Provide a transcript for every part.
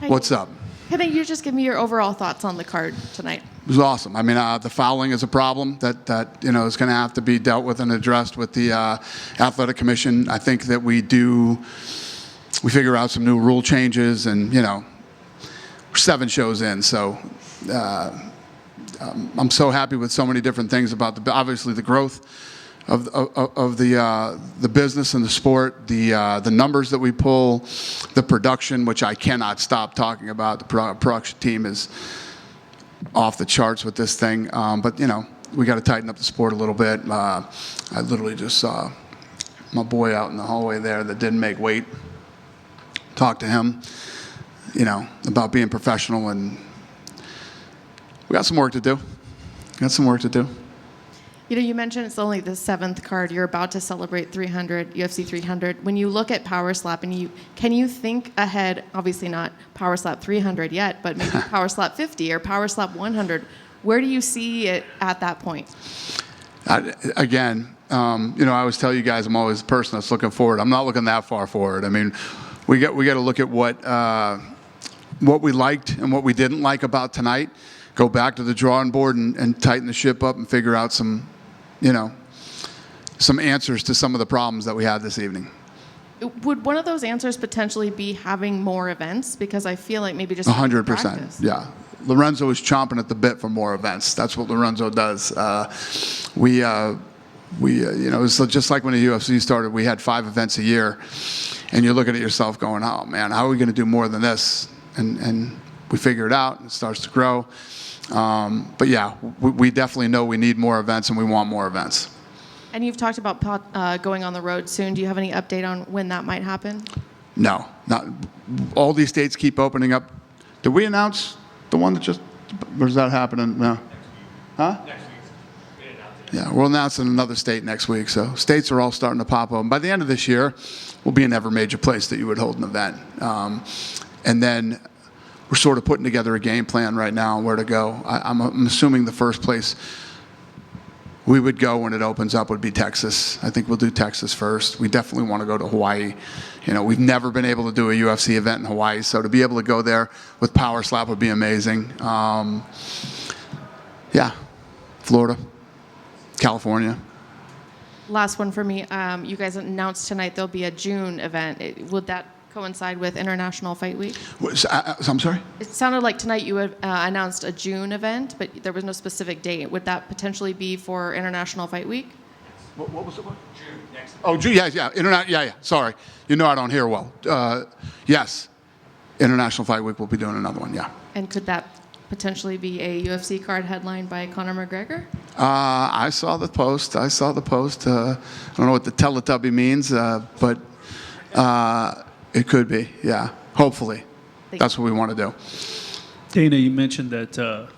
What's up? Can you just give me your overall thoughts on the card tonight? It was awesome. I mean, the fouling is a problem that is going to have to be dealt with and addressed with the athletic commission. I think that we figure out some new rule changes, and we're 7 shows in, so I'm so happy with so many different things about obviously the growth of the business and the sport, the numbers that we pull, the production, which I cannot stop talking about. The production team is off the charts with this thing, but we got to tighten up the sport a little bit. I literally just saw my boy out in the hallway there that didn't make weight. Talk to him, about being professional, and we got some work to do. You mentioned it's only the 7th card. You're about to celebrate 300, UFC 300. When you look at Power Slap, can you think ahead, obviously not Power Slap 300 yet, but maybe Power Slap 50 or Power Slap 100, where do you see it at that point? I always tell you guys I'm always the person that's looking forward. I'm not looking that far forward. I mean, we got to look at what we liked and what we didn't like about tonight, go back to the drawing board and tighten the ship up and figure out some answers to some of the problems that we had this evening. Would one of those answers potentially be having more events? Because I feel like maybe just 100%. Yeah. Lorenzo is chomping at the bit for more events. That's what Lorenzo does. It's just like when the UFC started, we had 5 events a year, and you're looking at yourself going, oh man, how are we going to do more than this? And we figure it out, and it starts to grow. But yeah, we definitely know we need more events, and we want more events. And you've talked about going on the road soon. Do you have any update on when that might happen? No, not all these states keep opening up. Did we announce the one that just, or is that happening now? Huh? Next week. Yeah, we'll announce in another state next week. So states are all starting to pop open. By the end of this year, we'll be in every major place that you would hold an event. And then we're sort of putting together a game plan right now on where to go. I'm assuming the first place we would go when it opens up would be Texas. I think we'll do Texas first. We definitely want to go to Hawaii. We've never been able to do a UFC event in Hawaii, so to be able to go there with Power Slap would be amazing. Yeah, Florida, California. Last one for me. You guys announced tonight there'll be a June event. Would that coincide with International Fight Week? I'm sorry? It sounded like tonight you had announced a June event, but there was no specific date. Would that potentially be for International Fight Week? What was it? June. Next. Oh, June. Yeah. Yeah. Sorry. I don't hear well. Yes. International Fight Week will be doing another one. Yeah. And could that potentially be a UFC card headlined by Conor McGregor? I saw the post. I don't know what the Teletubby means, but it could be. Yeah. Hopefully. That's what we want to do. Dana, you mentioned that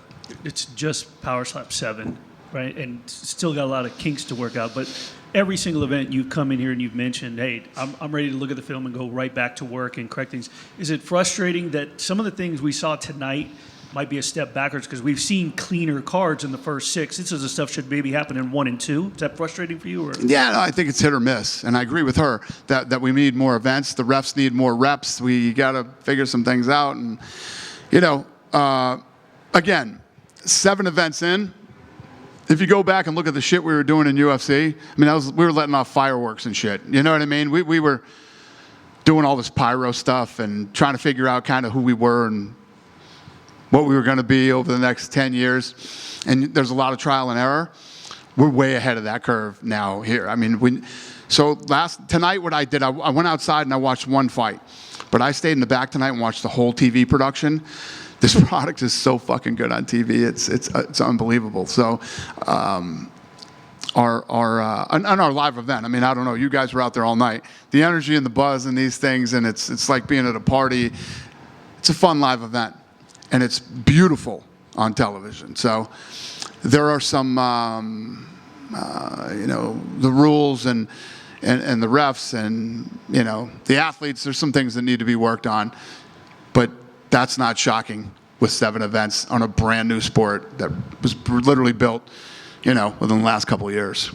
it's just Power Slap 7, right? And still got a lot of kinks to work out. But every single event you've come in here and you've mentioned, hey, I'm ready to look at the film and go right back to work and correct things. Is it frustrating that some of the things we saw tonight might be a step backwards because we've seen cleaner cards in the first 6? This is the stuff should maybe happen in 1 and 2. Is that frustrating for you? Or? Yeah, no, I think it's hit or miss, and I agree with her that we need more events. The refs need more reps. We got to figure some things out, and again, 7 events in. If you go back and look at the shit we were doing in UFC, we were letting off fireworks and shit. You know what I mean? We were doing all this pyro stuff and trying to figure out kind of who we were and what we were going to be over the next 10 years. And there's a lot of trial and error. We're way ahead of that curve now here. Tonight what I did, I went outside and I watched 1 fight. But I stayed in the back tonight and watched the whole TV production. This product is so fucking good on TV. It's unbelievable. So our live event, I don't know, you guys were out there all night. The energy and the buzz and these things, and it's like being at a party. It's a fun live event. And it's beautiful on television. So there are some, the rules and the refs and, the athletes, there's some things that need to be worked on. But that's not shocking with 7 events on a brand new sport that was literally built, within the last couple of years.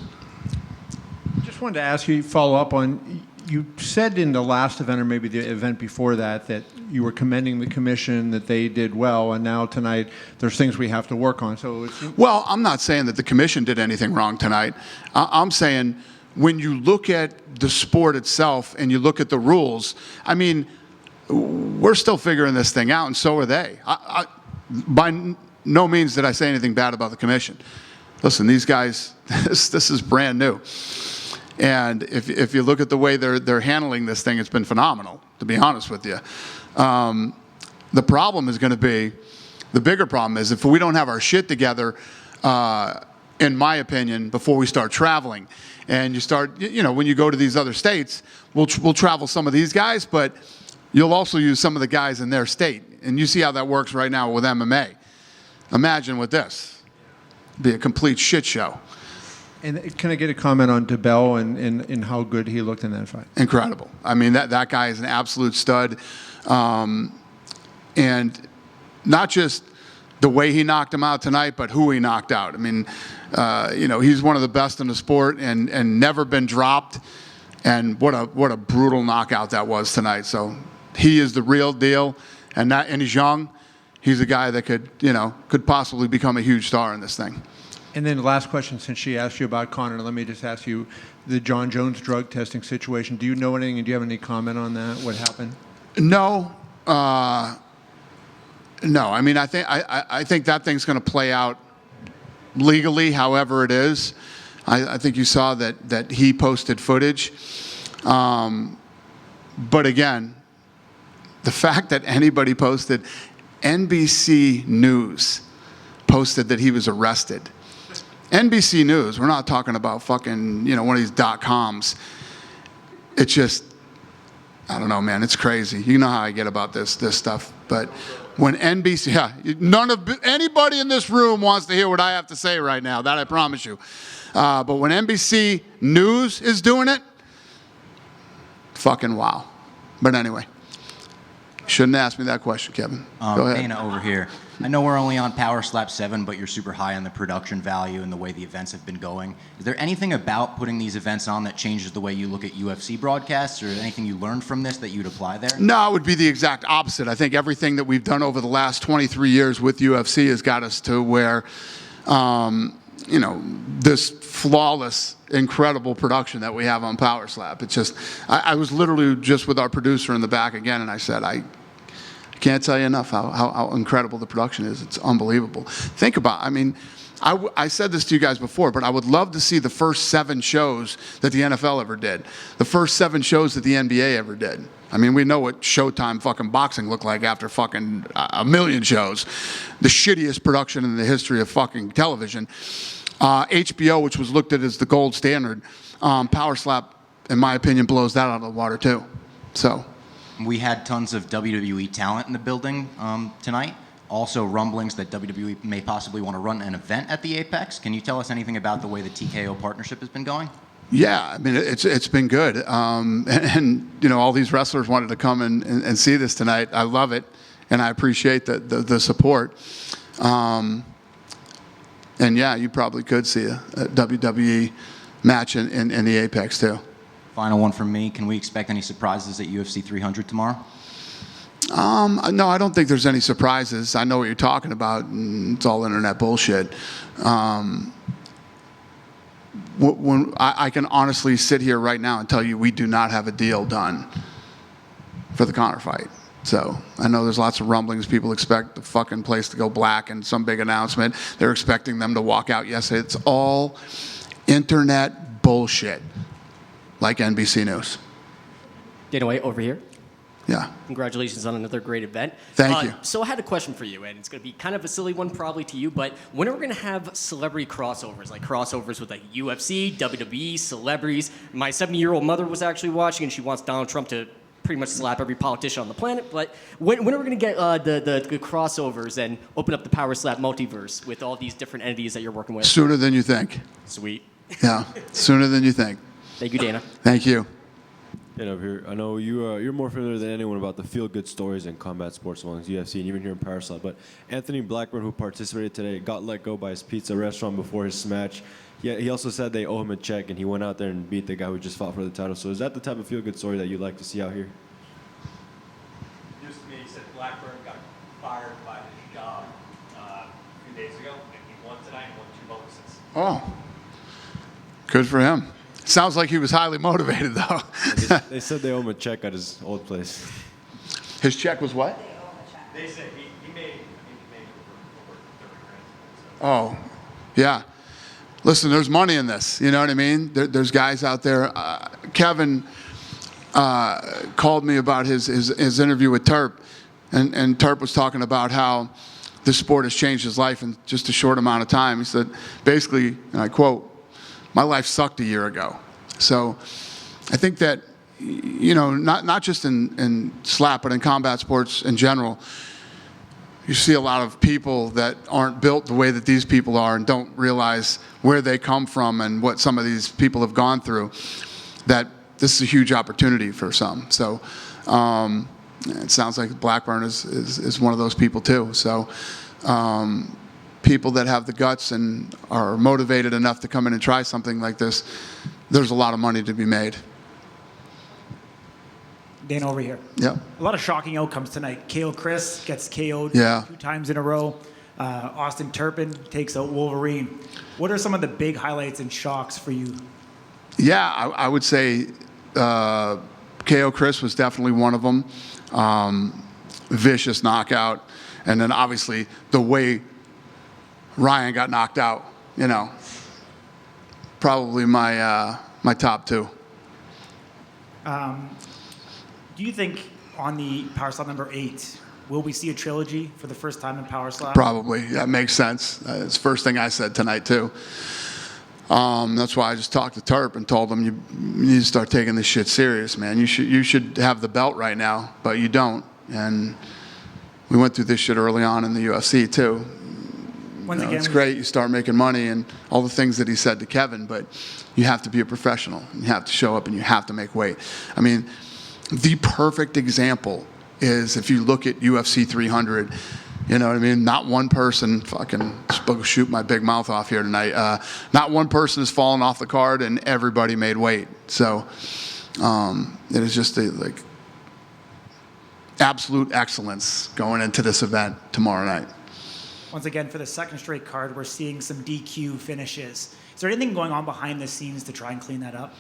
Just wanted to ask you, follow up on, you said in the last event or maybe the event before that you were commending the commission that they did well, and now tonight there's things we have to work on. So Well, I'm not saying that the commission did anything wrong tonight. I'm saying when you look at the sport itself and you look at the rules, I mean, we're still figuring this thing out, and so are they. By no means did I say anything bad about the commission. Listen, these guys, this is brand new. And if you look at the way they're handling this thing, it's been phenomenal, to be honest with you. The problem is going to be, the bigger problem is if we don't have our shit together, in my opinion, before we start traveling. And you start, you know, when you go to these other states, we'll travel some of these guys, but you'll also use some of the guys in their state. And you see how that works right now with MMA. Imagine with this. It'd be a complete shit show. And can I get a comment on DeBell and how good he looked in that fight? Incredible. I mean, that guy is an absolute stud. And not just the way he knocked him out tonight, but who he knocked out. I mean, you know, he's one of the best in the sport and never been dropped. And what a brutal knockout that was tonight. So he is the real deal. And he's young. He's a guy that could possibly become a huge star in this thing. And then the last question, since she asked you about Conor, let me just ask you the Jon Jones drug testing situation. Do you know anything, and do you have any comment on that? What happened? No. No. I mean, I think that thing's going to play out legally, however it is. I think you saw that he posted footage. But again, the fact that anybody posted, NBC News posted that he was arrested. NBC News, we're not talking about fucking, one of these .coms. It's just, I don't know, man, it's crazy. You know how I get about this stuff. But when NBC, anybody in this room wants to hear what I have to say right now, that I promise you. But when NBC News is doing it, fucking wow. But anyway, shouldn't ask me that question, Kevin. Go ahead. Dana over here. I know we're only on Power Slap 7, but you're super high on the production value and the way the events have been going. Is there anything about putting these events on that changes the way you look at UFC broadcasts, or anything you learned from this that you'd apply there? No, it would be the exact opposite. I think everything that we've done over the last 23 years with UFC has got us to where, this flawless, incredible production that we have on Power Slap. It's just, I was literally just with our producer in the back again, and I said, I can't tell you enough how incredible the production is. It's unbelievable. Think about, I said this to you guys before, but I would love to see the first 7 shows that the NFL ever did. The first 7 shows that the NBA ever did. I mean, we know what Showtime fucking boxing looked like after fucking a million shows. The shittiest production in the history of fucking television. HBO, which was looked at as the gold standard, Power Slap, in my opinion, blows that out of the water too. So. We had tons of WWE talent in the building tonight. Also rumblings that WWE may possibly want to run an event at the Apex. Can you tell us anything about the way the TKO partnership has been going? Yeah, I mean, it's been good. And all these wrestlers wanted to come and see this tonight. I love it, and I appreciate the support. And yeah, you probably could see a WWE match in the Apex too. Final one from me. Can we expect any surprises at UFC 300 tomorrow? No, I don't think there's any surprises. I know what you're talking about, and it's all internet bullshit. When I can honestly sit here right now and tell you we do not have a deal done for the Conor fight. So I know there's lots of rumblings. People expect the fucking place to go black and some big announcement. They're expecting them to walk out yesterday. It's all internet bullshit, like NBC News. Dana White over here. Yeah. Congratulations on another great event. Thank you. So I had a question for you, and it's going to be kind of a silly one probably to you, but when are we going to have celebrity crossovers, like crossovers with like UFC, WWE, celebrities? My 70-year-old mother was actually watching, and she wants Donald Trump to pretty much slap every politician on the planet. But when are we going to get the crossovers and open up the Power Slap multiverse with all these different entities that you're working with? Sooner than you think. Sweet. Yeah, sooner than you think. Thank you, Dana. Thank you. And over here, I know you're more familiar than anyone about the feel-good stories in combat sports amongst UFC and even here in Power Slap. But Anthony Blackburn, who participated today, got let go by his pizza restaurant before his match. Yeah, he also said they owe him a check, and he went out there and beat the guy who just fought for the title. So is that the type of feel-good story that you'd like to see out here? Just me got fired by his job a few days ago, and he won tonight and won 2 bonuses. Oh, good for him. Sounds like he was highly motivated, though. They said they owe him a check at his old place. His check was what? They said he made, I think he made over 30 grand. So. Oh, yeah. Listen, there's money in this. You know what I mean? There's guys out there. Kevin called me about his interview with Terp, and Terp was talking about how this sport has changed his life in just a short amount of time. He said, basically, and I quote, "My life sucked a year ago." So I think that, you know, not just in slap, but in combat sports in general, you see a lot of people that aren't built the way that these people are and don't realize where they come from and what some of these people have gone through, that this is a huge opportunity for some. So it sounds like Blackburn is one of those people too. So people that have the guts and are motivated enough to come in and try something like this, there's a lot of money to be made. Dana, over here. Yeah. A lot of shocking outcomes tonight. KO Chris gets KO'd Yeah. 2 times in a row. Austin Turpin takes out Wolverine. What are some of the big highlights and shocks for you? Yeah, I would say KO Chris was definitely one of them. Vicious knockout. And then obviously the way Ryan got knocked out, you know, probably my top 2. Do you think on the Power Slap number 8, will we see a trilogy for the first time in Power Slap? Probably. That makes sense. It's the first thing I said tonight, too. That's why I just talked to Terp and told him, you need to start taking this shit serious, man. You should have the belt right now, but you don't. And we went through this shit early on in the UFC, too. Once You know, again, it's great. You start making money and all the things that he said to Kevin, but you have to be a professional. You have to show up and you have to make weight. I mean, the perfect example is if you look at UFC 300, you know what I mean? Not one person, fucking shoot my big mouth off here tonight. Not one person has fallen off the card and everybody made weight. So it is just like absolute excellence going into this event tomorrow night. once again, for the second straight card, we're seeing some DQ finishes. Is there anything going on behind the scenes to try and clean that up?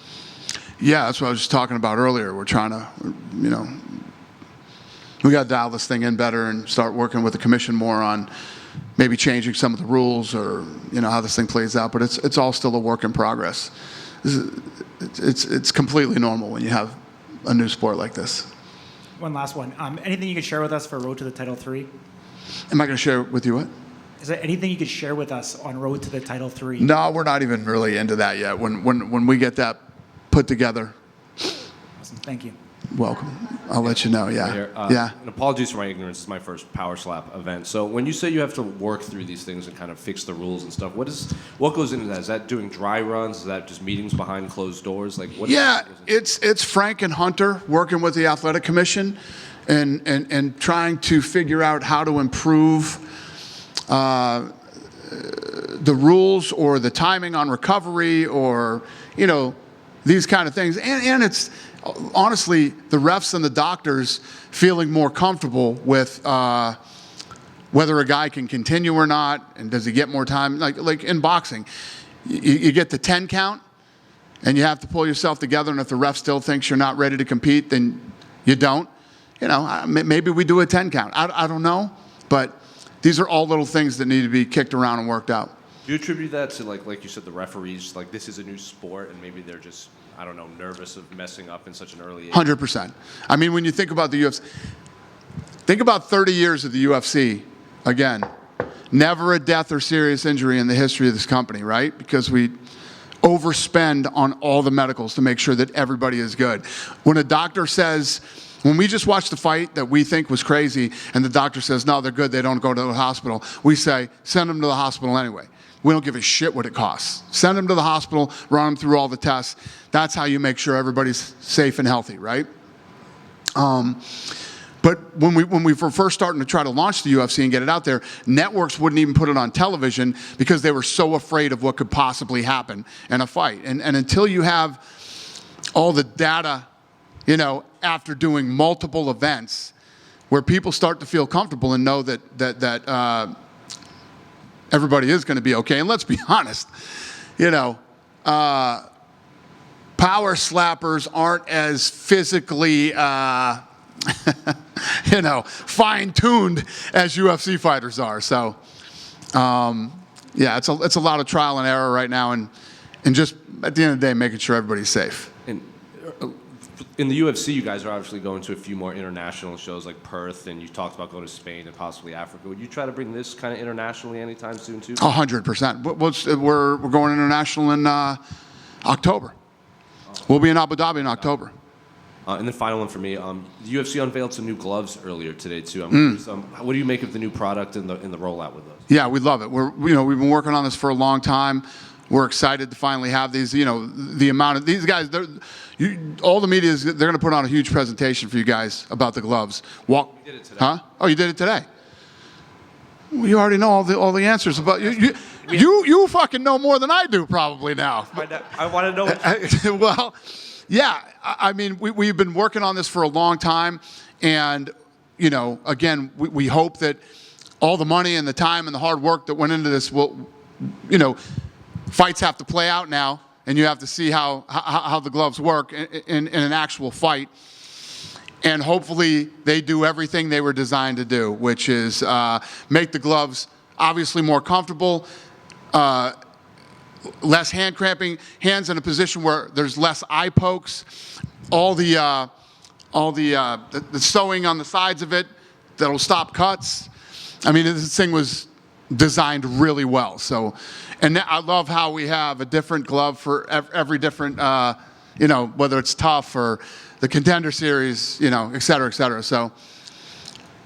Yeah, that's what I was just talking about earlier. We're trying to, you know, we got to dial this thing in better and start working with the commission more on maybe changing some of the rules or, you know, how this thing plays out. But it's all still a work in progress. It's completely normal when you have a new sport like this. One last one. Anything you could share with us for Road to the Title 3? Am I going to share with you what? Is there anything you could share with us on Road to the Title 3? No, we're not even really into that yet. When we get that put together, Awesome. Thank you. welcome. I'll let you know. Yeah. Right here. Yeah. And apologies for my ignorance. This is my first Power Slap event. So when you say you have to work through these things and kind of fix the rules and stuff, what goes into that? Is that doing dry runs? Is that just meetings behind closed doors? Like what? Yeah, it's Frank and Hunter working with the athletic commission and trying to figure out how to improve the rules or the timing on recovery or, you know, these kind of things. And it's honestly the refs and the doctors feeling more comfortable with whether a guy can continue or not, and does he get more time? Like in boxing, you get the 10 count, and you have to pull yourself together, and if the ref still thinks you're not ready to compete, then you don't. You know, maybe we do a 10 count. I don't know, but these are all little things that need to be kicked around and worked out. Do you attribute that to like you said, the referees, like this is a new sport and maybe they're just, I don't know, nervous of messing up in such an early age? 100%. I mean, when you think about the UFC, think about 30 years of the UFC. Again, never a death or serious injury in the history of this company, right? Because we overspend on all the medicals to make sure that everybody is good. When a doctor says, when we just watched the fight that we think was crazy and the doctor says, no, they're good, they don't go to the hospital, we say, send them to the hospital anyway. We don't give a shit what it costs. Send them to the hospital, run them through all the tests. That's how you make sure everybody's safe and healthy, right? But when we were first starting to try to launch the UFC and get it out there, networks wouldn't even put it on television because they were so afraid of what could possibly happen in a fight. And until you have all the data, you know, after doing multiple events, where people start to feel comfortable and know that everybody is going to be okay. And let's be honest, power slappers aren't as physically, fine-tuned as UFC fighters are. So, it's a lot of trial and error right now, and just at the end of the day, making sure everybody's safe. And in the UFC, you guys are obviously going to a few more international shows like Perth, and you talked about going to Spain and possibly Africa. Would you try to bring this kind of internationally anytime soon, too? 100%. We're going international in October. We'll be in Abu Dhabi in October. And the final one for me, the UFC unveiled some new gloves earlier today too. I'm curious, what do you make of the new product and the rollout with those? Yeah, we love it. We've been working on this for a long time. We're excited to finally have these. The amount of these guys, all the media they're going to put on a huge presentation for you guys about the gloves. We did it today. Huh? Oh, you did it today. Well, you already know all the answers about you. You fucking know more than I do probably now. I want to know. Well. Yeah, I mean, we've been working on this for a long time, and, again, we hope that all the money and the time and the hard work that went into this will, fights have to play out now, and you have to see how the gloves work in an actual fight. And hopefully they do everything they were designed to do, which is make the gloves obviously more comfortable, less hand cramping, hands in a position where there's less eye pokes, all the sewing on the sides of it that'll stop cuts. I mean, this thing was designed really well. So, and I love how we have a different glove for every different, whether it's tough or the Contender Series, et cetera, et cetera. So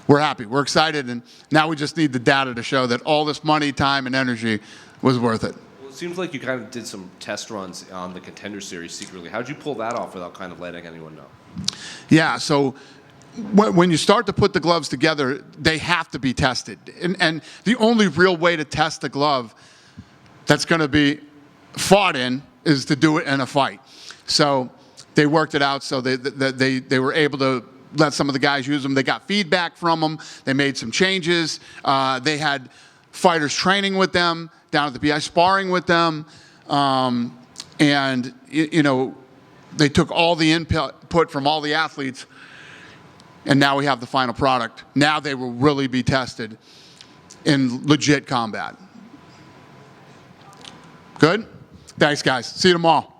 we're happy, we're excited, and now we just need the data to show that all this money, time, and energy was worth it. It seems like you kind of did some test runs on the Contender Series secretly. How did you pull that off without kind of letting anyone know? Yeah, so when you start to put the gloves together, they have to be tested. And the only real way to test a glove that's going to be fought in is to do it in a fight. So they worked it out so they were able to let some of the guys use them. They got feedback from them. They made some changes. They had fighters training with them down at the BI, sparring with them, and they took all the input from all the athletes, and now we have the final product. Now they will really be tested in legit combat. Good? Thanks, guys. See you tomorrow.